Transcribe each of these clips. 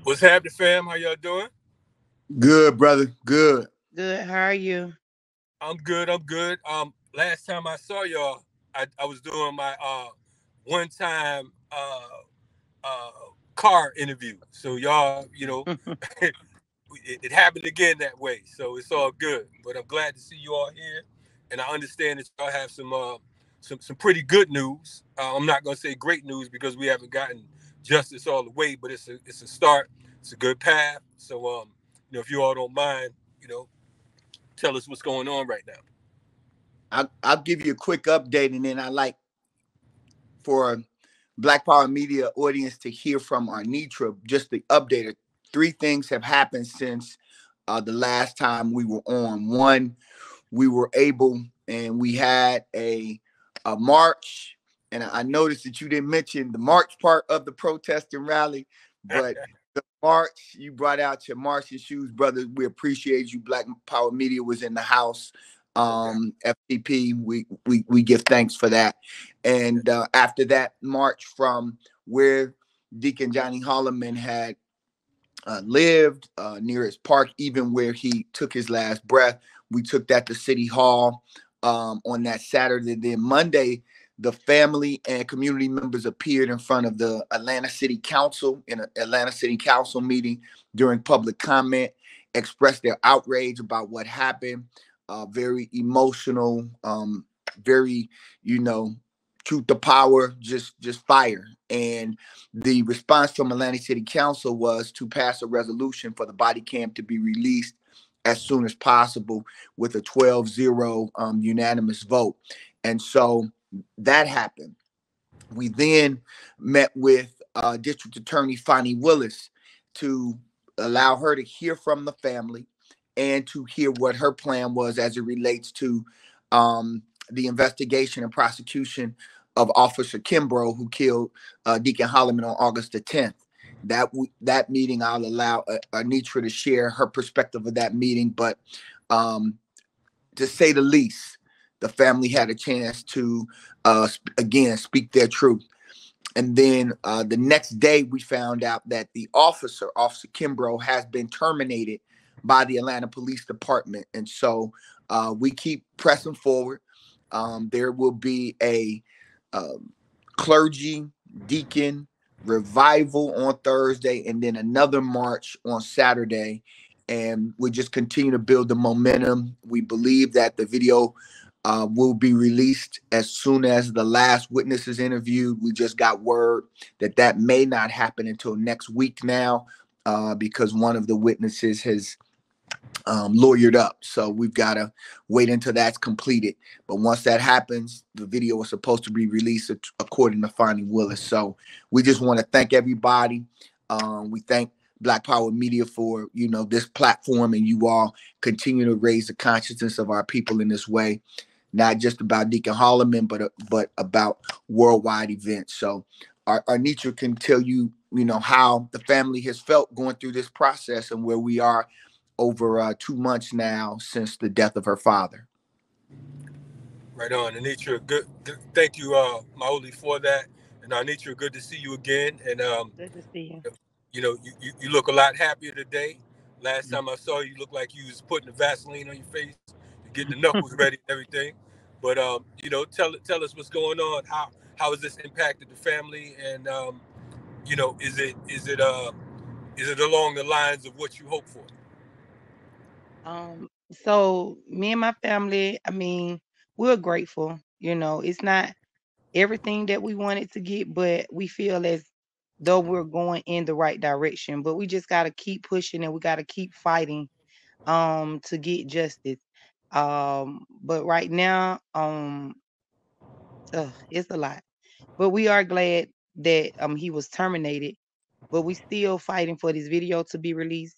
What's happening, fam? How y'all doing? Good, brother. Good. Good. How are you? I'm good. I'm good. Last time I saw y'all, I was doing my one time uh car interview. So y'all, it happened again that way. So it's all good. But I'm glad to see you all here, and I understand that y'all have some pretty good news. I'm not gonna say great news because we haven't gotten justice all the way, but it's a start. It's a good path. So if you all don't mind, you know, tell us what's going on right now. I'll give you a quick update, and then I like for Black Power Media audience to hear from our Nitra. Just the update. Three things have happened since the last time we were on. One, we were able, and we had a march. And I noticed that you didn't mention the march part of the protest and rally, but the march, you brought out your marching shoes, brother. We appreciate you. Black Power Media was in the house. FTP, we give thanks for that. And after that march from where Deacon Johnny Holloman had lived near his park, even where he took his last breath, we took that to City Hall on that Saturday. Then Monday, the family and community members appeared in front of the Atlanta City Council in an Atlanta City Council meeting during public comment, expressed their outrage about what happened. Very emotional, very, truth to power, just fire. And the response from Atlanta City Council was to pass a resolution for the body cam to be released as soon as possible with a 12-0 unanimous vote. And so that happened. We then met with District Attorney Fonnie Willis to allow her to hear from the family and to hear what her plan was as it relates to the investigation and prosecution of Officer Kimbrough, who killed Deacon Holloman on August the 10th. That meeting, I'll allow Anitra to share her perspective of that meeting, but to say the least, the family had a chance to again speak their truth. And then the next day, we found out that the Officer Kimbrough, has been terminated by the Atlanta Police Department. And so we keep pressing forward. There will be a clergy deacon revival on Thursday, and then another march on Saturday. And we just continue to build the momentum. We believe that the video will be released as soon as the last witness is interviewed. We just got word that may not happen until next week now, because one of the witnesses has lawyered up. So we've got to wait until that's completed. But once that happens, the video is supposed to be released according to Fonnie Willis. So we just want to thank everybody. We thank Black Power Media for, this platform, and you all continue to raise the consciousness of our people in this way, not just about Deacon Holloman, but about worldwide events. So our Nitra can tell you, how the family has felt going through this process and where we are over 2 months now since the death of her father. Right on, Anitra. Good. Thank you, Maoli, for that. And Anitra, good to see you again. And Good to see you. you look a lot happier today. Last time I saw you, you looked like you was putting the Vaseline on your face, you're getting the knuckles ready and everything. But tell us what's going on. How has this impacted the family? And is it along the lines of what you hope for? So me and my family, we're grateful. It's not everything that we wanted to get, but we feel as though we're going in the right direction. But we just gotta keep pushing, and we gotta keep fighting to get justice. But right now, it's a lot. But we are glad that he was terminated. But we still fighting for this video to be released.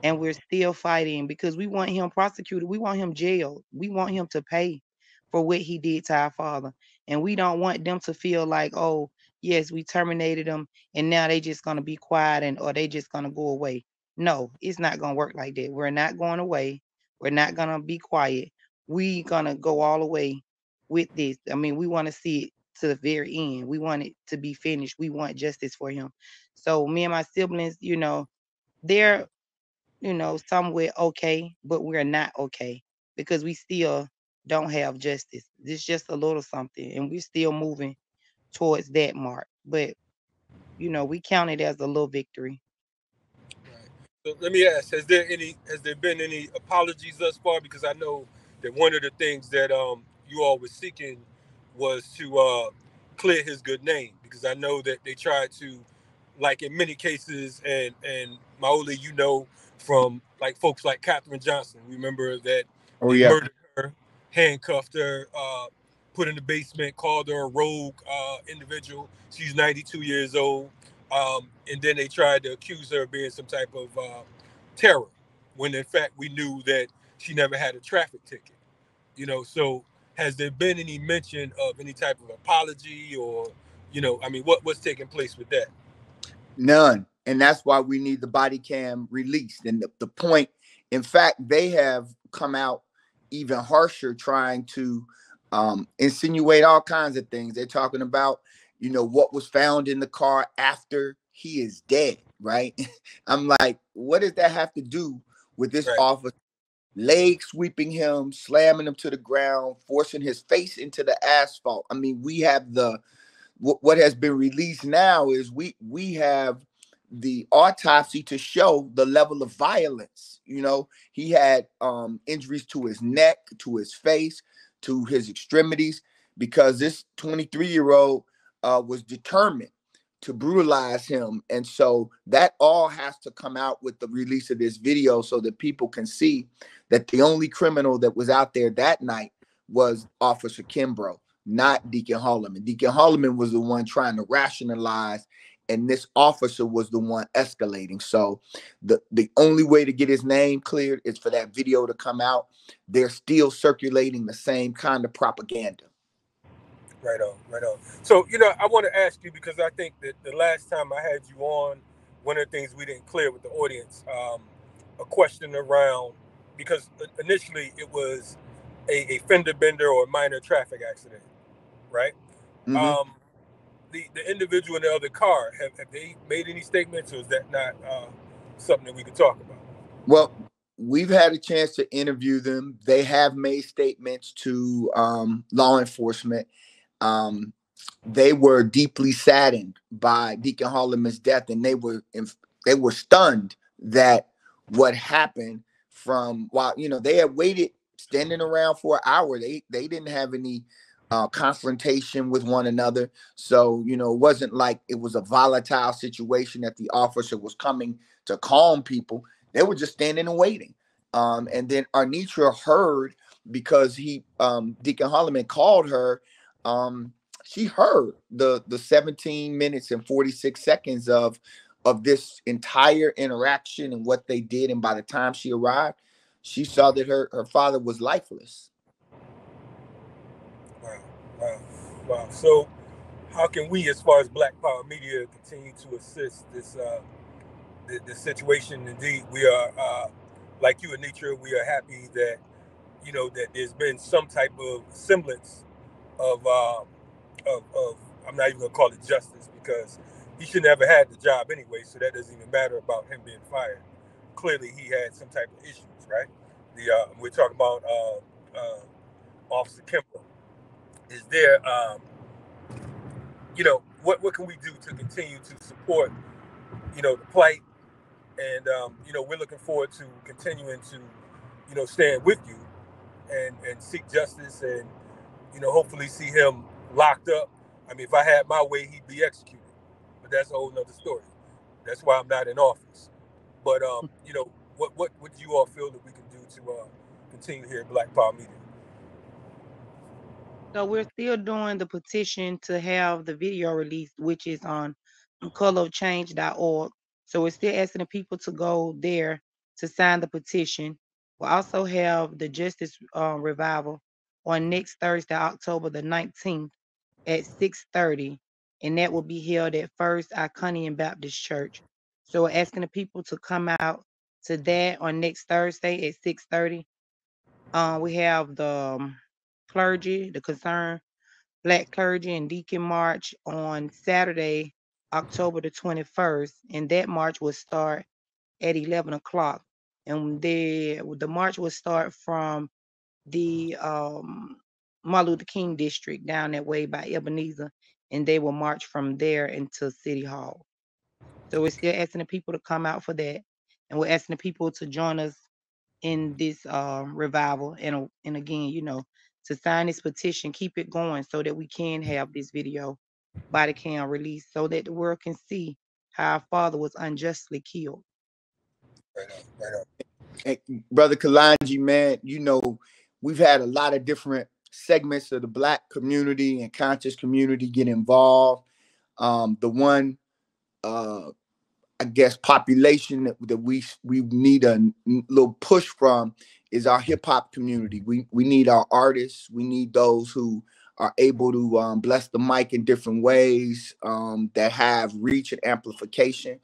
And we're still fighting because we want him prosecuted. We want him jailed. We want him to pay for what he did to our father. And we don't want them to feel like, oh, yes, we terminated them and now they just gonna be quiet or they just gonna go away. No, it's not gonna work like that. We're not going away. We're not gonna be quiet. We gonna go all the way with this. We want to see it to the very end. We want it to be finished. We want justice for him. So me and my siblings, they're, somewhere okay, but we're not okay because we still don't have justice. It's just a little something, and we're still moving towards that mark. But we count it as a little victory. Right. So let me ask: has there been any apologies thus far? Because I know that one of the things that you all were seeking was to clear his good name. Because I know that they tried to, like in many cases, and Maoli, from like folks like Katherine Johnson. Remember that Oh they yeah. murdered her, handcuffed her, put in the basement, called her a rogue individual. She's 92 years old. And then they tried to accuse her of being some type of terror, when in fact we knew that she never had a traffic ticket. So has there been any mention of any type of apology, or, I mean, what's taking place with that? None. And that's why we need the body cam released. And the point, in fact, they have come out even harsher, trying to insinuate all kinds of things. They're talking about, what was found in the car after he is dead, right? I'm like, what does that have to do with this Right, officer? Leg sweeping him, slamming him to the ground, forcing his face into the asphalt. I mean, we have what has been released now is we have the autopsy to show the level of violence. He had injuries to his neck, to his face, to his extremities, because this 23-year-old was determined to brutalize him. And so that all has to come out with the release of this video, so that people can see that the only criminal that was out there that night was Officer Kimbrough, not Deacon Holloman. Deacon Holloman was the one trying to rationalize, and this officer was the one escalating. So the only way to get his name cleared is for that video to come out. They're still circulating the same kind of propaganda. right on, right on. So, I want to ask you, because I think that the last time I had you on, one of the things we didn't clear with the audience, a question around, because initially it was a fender bender or minor traffic accident, right? Mm-hmm. Um, the individual in the other car, have they made any statements, or is that not something that we could talk about? Well, we've had a chance to interview them. They have made statements to law enforcement. Um, they were deeply saddened by Deacon Holloman's death, and they were stunned that what happened, from while they had waited standing around for an hour. They didn't have any confrontation with one another. So it wasn't like it was a volatile situation that the officer was coming to calm people. They were just standing and waiting. And then Arnitra heard, because Deacon Holloman called her. She heard the 17 minutes and 46 seconds of this entire interaction and what they did. And by the time she arrived, she saw that her father was lifeless. Wow, wow, wow. So, how can we, as far as Black Power Media, continue to assist this situation? Indeed, we are, like you, Anitra, we are happy that that there's been some type of semblance of of I'm not even gonna call it justice, because he should never had the job anyway, so that doesn't even matter about him being fired. Clearly, he had some type of issues, right? The we're talking about Officer Kimball. Is there what can we do to continue to support the plight, and we're looking forward to continuing to stand with you and seek justice, and hopefully see him locked up. I mean, if I had my way, he'd be executed, but that's a whole nother story. That's why I'm not in office. But what do you all feel that we can do to continue here at Black Power Media? So we're still doing the petition to have the video released, which is on colorofchange.org. So we're still asking the people to go there to sign the petition. We'll also have the Justice Revival on next Thursday, October the 19th at 6:30, and that will be held at First Iconian Baptist Church. So we're asking the people to come out to that on next Thursday at 6:30. We have the clergy, the Concerned Black Clergy and Deacon March on Saturday, October the 21st, and that march will start at 11 o'clock. And the march will start from the Martin Luther King district down that way by Ebenezer, and they will march from there into City Hall. So we're still asking the people to come out for that, and we're asking the people to join us in this revival. And again, you know, to sign this petition, keep it going so that we can have this video body cam released so that the world can see how our father was unjustly killed. Right on, right on. And Brother Kalanji, man, you know, we've had a lot of different segments of the Black community and conscious community get involved. The one, I guess, population that we need a little push from is our hip hop community. We need our artists. We need those who are able to bless the mic in different ways, that have reach and amplification.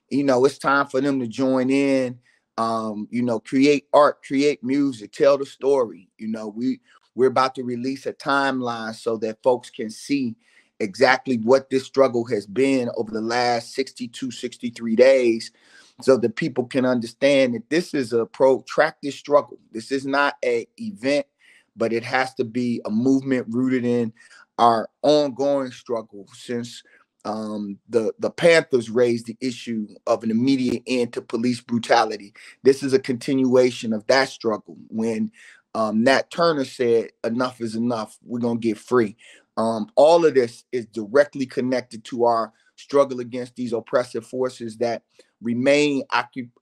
You know, it's time for them to join in. You know, create art, create music, tell the story. You know, we're about to release a timeline so that folks can see exactly what this struggle has been over the last 62, 63 days, so that people can understand that this is a protracted struggle. This is not an event, but it has to be a movement rooted in our ongoing struggle since the Panthers raised the issue of an immediate end to police brutality. This is a continuation of that struggle when Nat Turner said, "Enough is enough. We're going to get free." All of this is directly connected to our struggle against these oppressive forces that remain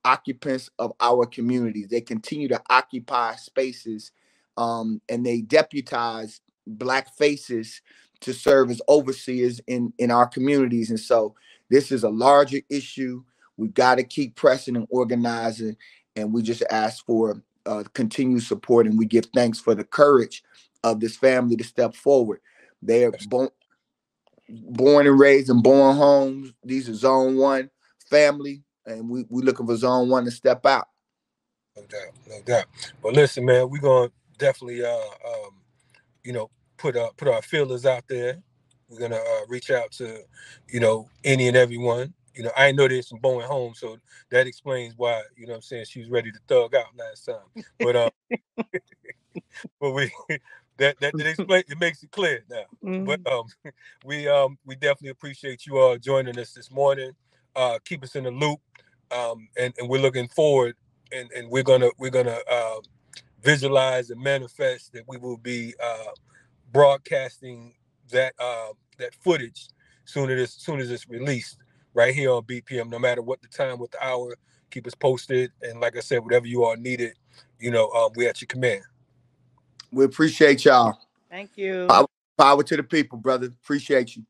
occupants of our communities. They continue to occupy spaces, and they deputize Black faces to serve as overseers in our communities. And so this is a larger issue. We've got to keep pressing and organizing, and we just ask for continued support, and we give thanks for the courage of this family to step forward. They are born and raised in born homes. These are Zone 1 family, and we looking for Zone 1 to step out. No doubt, no doubt. But listen, man, we're gonna definitely you know, put our feelers out there. We're gonna reach out to, you know, any and everyone. You know, I know there's some Bowen home, so that explains why, you know what I'm saying, she was ready to thug out last time. But but we that explains, it makes it clear now. But we definitely appreciate you all joining us this morning. Keep us in the loop. And we're looking forward, and we're gonna visualize and manifest that we will be broadcasting that footage soon as it's released right here on BPM. No matter what the time, what the hour, keep us posted. And like I said, whatever you all needed, you know, we at your command. We appreciate y'all. Thank you. Power to the people, brother. Appreciate you.